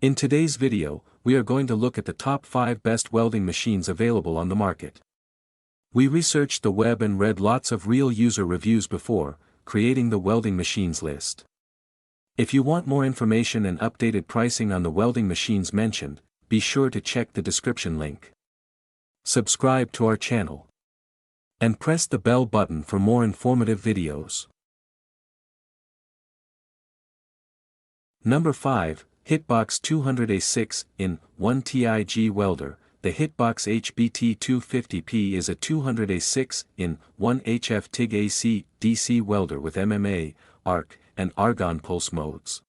In today's video, we are going to look at the top 5 best welding machines available on the market. We researched the web and read lots of real user reviews before creating the welding machines list. If you want more information and updated pricing on the welding machines mentioned, be sure to check the description link. Subscribe to our channel. And press the bell button for more informative videos. Number 5, HITBOX 200A6-in-1 TIG Welder. The HITBOX HBT250P is a 200A6-in-1 HF TIG AC DC welder with MMA, arc, and argon pulse modes.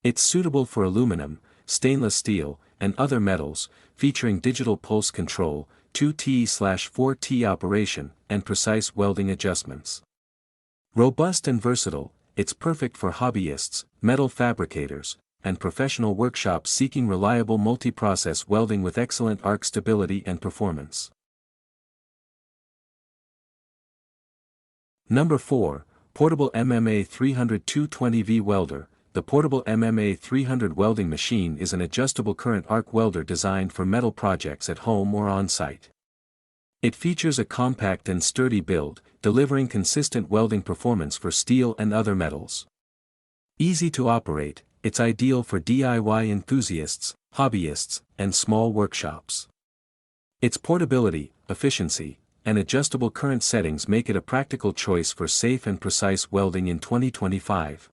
It's suitable for aluminum, stainless steel, and other metals, featuring digital pulse control, 2T/4T operation, and precise welding adjustments. Robust and versatile, it's perfect for hobbyists, metal fabricators, and professional workshops seeking reliable multi-process welding with excellent arc stability and performance. Number 4, Portable MMA 300 220V Welder. The Portable MMA 300 welding machine is an adjustable current arc welder designed for metal projects at home or on-site. It features a compact and sturdy build, delivering consistent welding performance for steel and other metals. Easy to operate, it's ideal for DIY enthusiasts, hobbyists, and small workshops. Its portability, efficiency, and adjustable current settings make it a practical choice for safe and precise welding in 2025.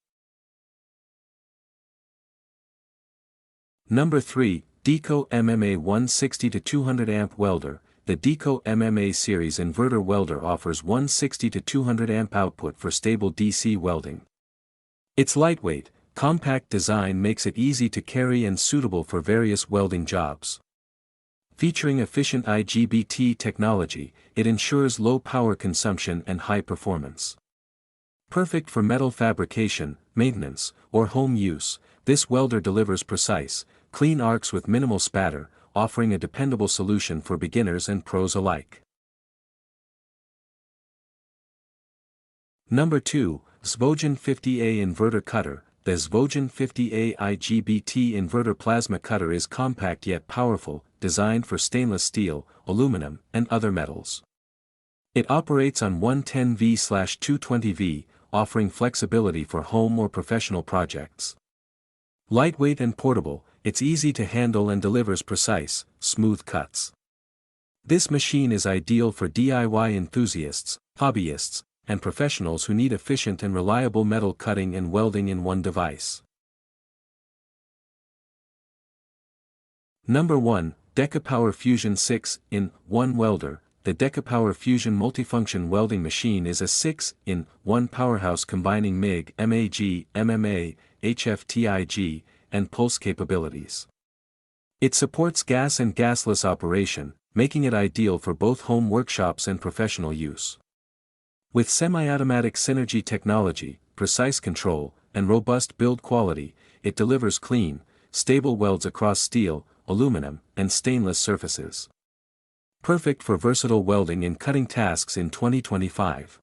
Number 3, DEKO MMA 160-200 Amp Welder. The DEKO MMA series inverter welder offers 160-200 amp output for stable DC welding. Its lightweight, compact design makes it easy to carry and suitable for various welding jobs. Featuring efficient IGBT technology, it ensures low power consumption and high performance. Perfect for metal fabrication, maintenance, or home use, this welder delivers precise, clean arcs with minimal spatter, offering a dependable solution for beginners and pros alike. Number 2, HZXVOGEN 50A Inverter Cutter. The HZXVOGEN 50A IGBT inverter plasma cutter is compact yet powerful, designed for stainless steel, aluminum, and other metals. It operates on 110V/220V, offering flexibility for home or professional projects. Lightweight and portable, it's easy to handle and delivers precise, smooth cuts. This machine is ideal for DIY enthusiasts, hobbyists, and professionals who need efficient and reliable metal cutting and welding in one device. Number 1, Decapower Fusion 6-in-1 Welder. The Decapower Fusion multifunction welding machine is a 6-in-1 powerhouse combining MIG, MAG, MMA, HF TIG, and pulse capabilities. It supports gas and gasless operation, making it ideal for both home workshops and professional use. With semi-automatic synergy technology, precise control, and robust build quality, it delivers clean, stable welds across steel, aluminum, and stainless surfaces. Perfect for versatile welding and cutting tasks in 2025.